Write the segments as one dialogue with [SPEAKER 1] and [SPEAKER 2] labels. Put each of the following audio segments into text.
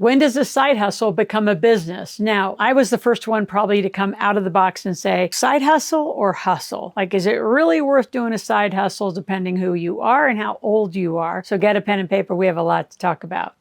[SPEAKER 1] When does a side hustle become a business? Now, I was the first one probably to come out of the box and say, side hustle or hustle? Like, is it really worth doing a side hustle depending who you are and how old you are? So get a pen and paper. We have a lot to talk about.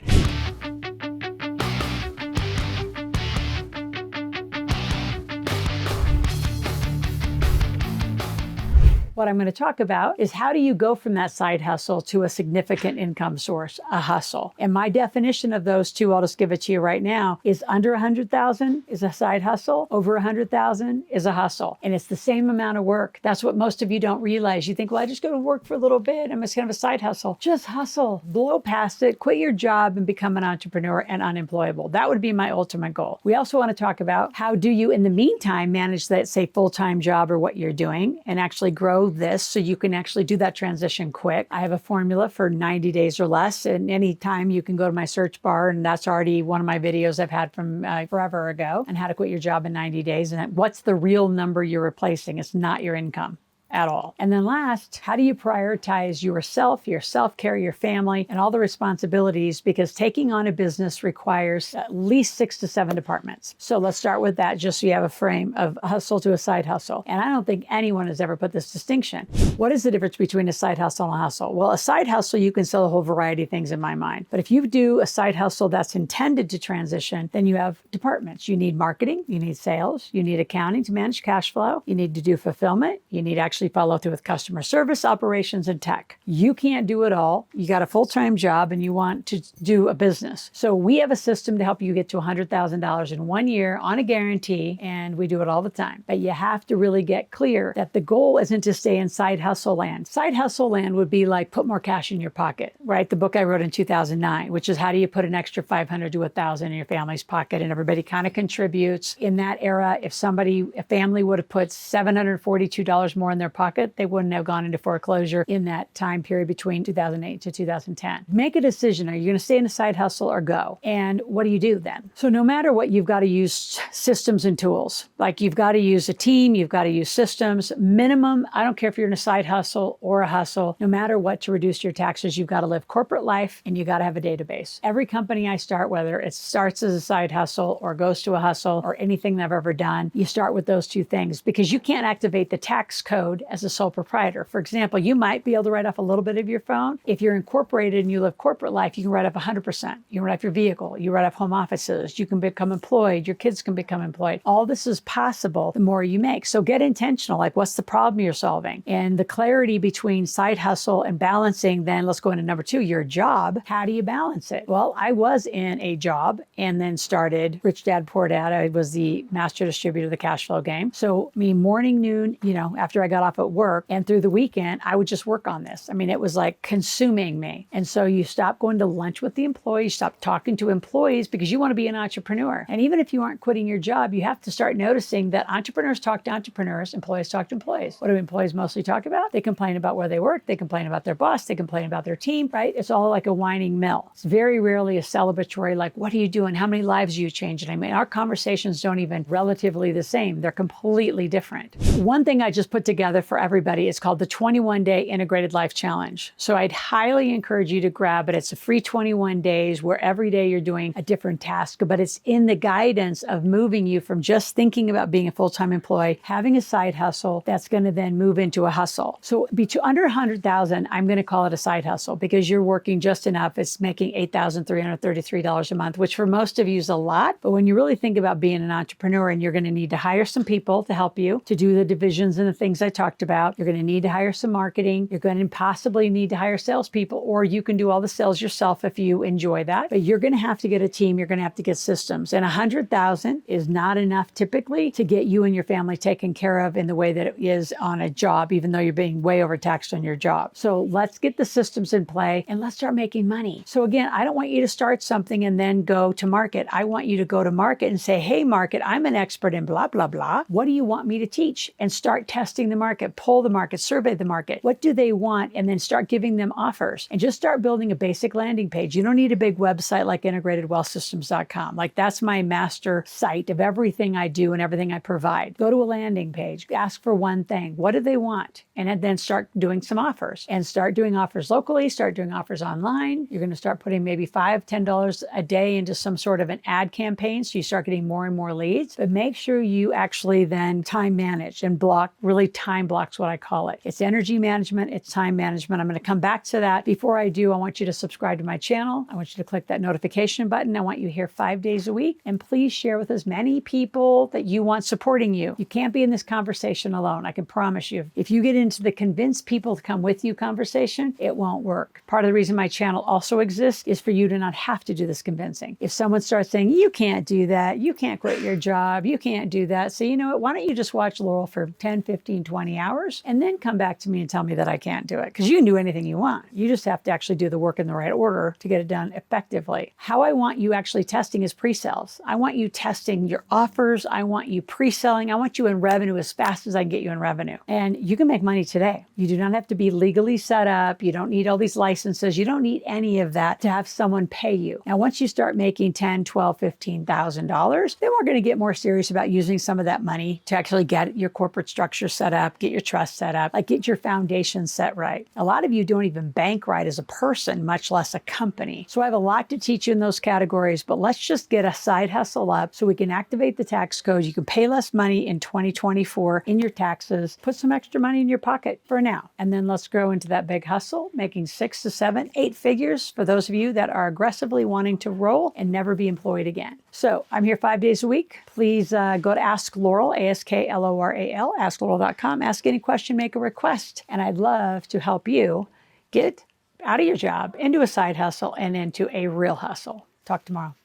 [SPEAKER 1] What I'm going to talk about is how do you go from that side hustle to a significant income source, a hustle. And my definition of those two, I'll just give it to you right now, is under 100,000 is a side hustle, over 100,000 is a hustle. And it's the same amount of work. That's what most of you don't realize. You think, well, I just go to work for a little bit. I'm just going to have a side hustle. Just hustle, blow past it, quit your job and become an entrepreneur and unemployable. That would be my ultimate goal. We also want to talk about how do you, in the meantime, manage that, say, full-time job or what you're doing and actually grow this so you can actually do that transition quick. I have a formula for 90 days or less, and anytime you can go to my search bar, and that's already one of my videos I've had from forever ago, and how to quit your job in 90 days. And what's the real number you're replacing? It's not your income at all. And then last, how do you prioritize yourself, your self-care, your family, and all the responsibilities? Because taking on a business requires at least 6 to 7 departments. So let's start with that, just so you have a frame of a hustle to a side hustle. And I don't think anyone has ever put this distinction. What is the difference between a side hustle and a hustle? Well, a side hustle, you can sell a whole variety of things in my mind. But if you do a side hustle that's intended to transition, then you have departments. You need marketing, you need sales, you need accounting to manage cash flow, you need to do fulfillment, you need actually follow through with customer service, operations, and tech. You can't do it all. You got a full-time job and you want to do a business. So we have a system to help you get to $100,000 in 1 year on a guarantee, and we do it all the time. But you have to really get clear that the goal isn't to stay in side hustle land. Side hustle land would be like put more cash in your pocket, right? The book I wrote in 2009, which is how do you put an extra 500 to 1,000 in your family's pocket, and everybody kind of contributes. In that era, if a family would have put $742 more in their pocket, they wouldn't have gone into foreclosure in that time period between 2008 to 2010. Make a decision. Are you going to stay in a side hustle or go? And what do you do then? So no matter what, you've got to use systems and tools. Like you've got to use a team, you've got to use systems. Minimum, I don't care if you're in a side hustle or a hustle, no matter what, to reduce your taxes, you've got to live corporate life and you got to have a database. Every company I start, whether it starts as a side hustle or goes to a hustle or anything that I've ever done, you start with those two things because you can't activate the tax code as a sole proprietor. For example, you might be able to write off a little bit of your phone. If you're incorporated and you live corporate life, you can write off 100%. You can write off your vehicle. You write off home offices. You can become employed. Your kids can become employed. All this is possible the more you make. So get intentional. Like, what's the problem you're solving? And the clarity between side hustle and balancing, then let's go into number 2, your job. How do you balance it? Well, I was in a job and then started Rich Dad, Poor Dad. I was the master distributor of the cash flow game. So morning, noon, after I got off at work and through the weekend, I would just work on this. I mean, it was like consuming me. And so you stop going to lunch with the employees, stop talking to employees because you want to be an entrepreneur. And even if you aren't quitting your job, you have to start noticing that entrepreneurs talk to entrepreneurs, employees talk to employees. What do employees mostly talk about? They complain about where they work. They complain about their boss. They complain about their team, right? It's all like a whining mill. It's very rarely a celebratory, like, what are you doing? How many lives are you changing? I mean, our conversations don't even relatively the same. They're completely different. One thing I just put together for everybody is called the 21-day integrated life challenge. So I'd highly encourage you to grab it. It's a free 21 days where every day you're doing a different task, but it's in the guidance of moving you from just thinking about being a full-time employee, having a side hustle that's going to then move into a hustle. So under 100,000, I'm going to call it a side hustle because you're working just enough. It's making $8,333 a month, which for most of you is a lot. But when you really think about being an entrepreneur, and you're going to need to hire some people to help you to do the divisions and the things I talked about, you're going to need to hire some marketing. You're going to possibly need to hire salespeople, or you can do all the sales yourself if you enjoy that. But you're going to have to get a team. You're going to have to get systems. And 100,000 is not enough typically to get you and your family taken care of in the way that it is on a job, even though you're being way overtaxed on your job. So let's get the systems in play and let's start making money. So again, I don't want you to start something and then go to market. I want you to go to market and say, hey, market, I'm an expert in blah, blah, blah. What do you want me to teach? And start testing the market. market, poll the market, survey the market. What do they want? And then start giving them offers and just start building a basic landing page. You don't need a big website like integratedwealthsystems.com. Like that's my master site of everything I do and everything I provide. Go to a landing page, ask for one thing. What do they want? And then start doing some offers and start doing offers locally, start doing offers online. You're going to start putting maybe $5, $10 a day into some sort of an ad campaign. So you start getting more and more leads, but make sure you actually then time manage and block, really time blocks what I call it. It's energy management. It's time management. I'm going to come back to that. Before I do, I want you to subscribe to my channel. I want you to click that notification button. I want you here 5 days a week, and please share with as many people that you want supporting you. You can't be in this conversation alone. I can promise you. If you get into the convince people to come with you conversation, it won't work. Part of the reason my channel also exists is for you to not have to do this convincing. If someone starts saying, you can't do that, you can't quit your job, you can't do that. So you know what? Why don't you just watch Loral for 10, 15, 20 hours and then come back to me and tell me that I can't do it? Because you can do anything you want. You just have to actually do the work in the right order to get it done effectively. How I want you actually testing is pre-sales. I want you testing your offers. I want you pre-selling. I want you in revenue as fast as I can get you in revenue. And you can make money today. You do not have to be legally set up. You don't need all these licenses. You don't need any of that to have someone pay you. Now, once you start making $10, $12, $15,000, then we're going to get more serious about using some of that money to actually get your corporate structure set up, get your trust set up, like get your foundation set right. A lot of you don't even bank right as a person, much less a company. So I have a lot to teach you in those categories, but let's just get a side hustle up so we can activate the tax code. You can pay less money in 2024 in your taxes, put some extra money in your pocket for now, and then let's grow into that big hustle, making 6 to 7, 8 figures for those of you that are aggressively wanting to roll and never be employed again. So I'm here 5 days a week. Please go to Ask Loral, AskLoral, askloral.com. Ask any question, make a request, and I'd love to help you get out of your job, into a side hustle, and into a real hustle. Talk tomorrow.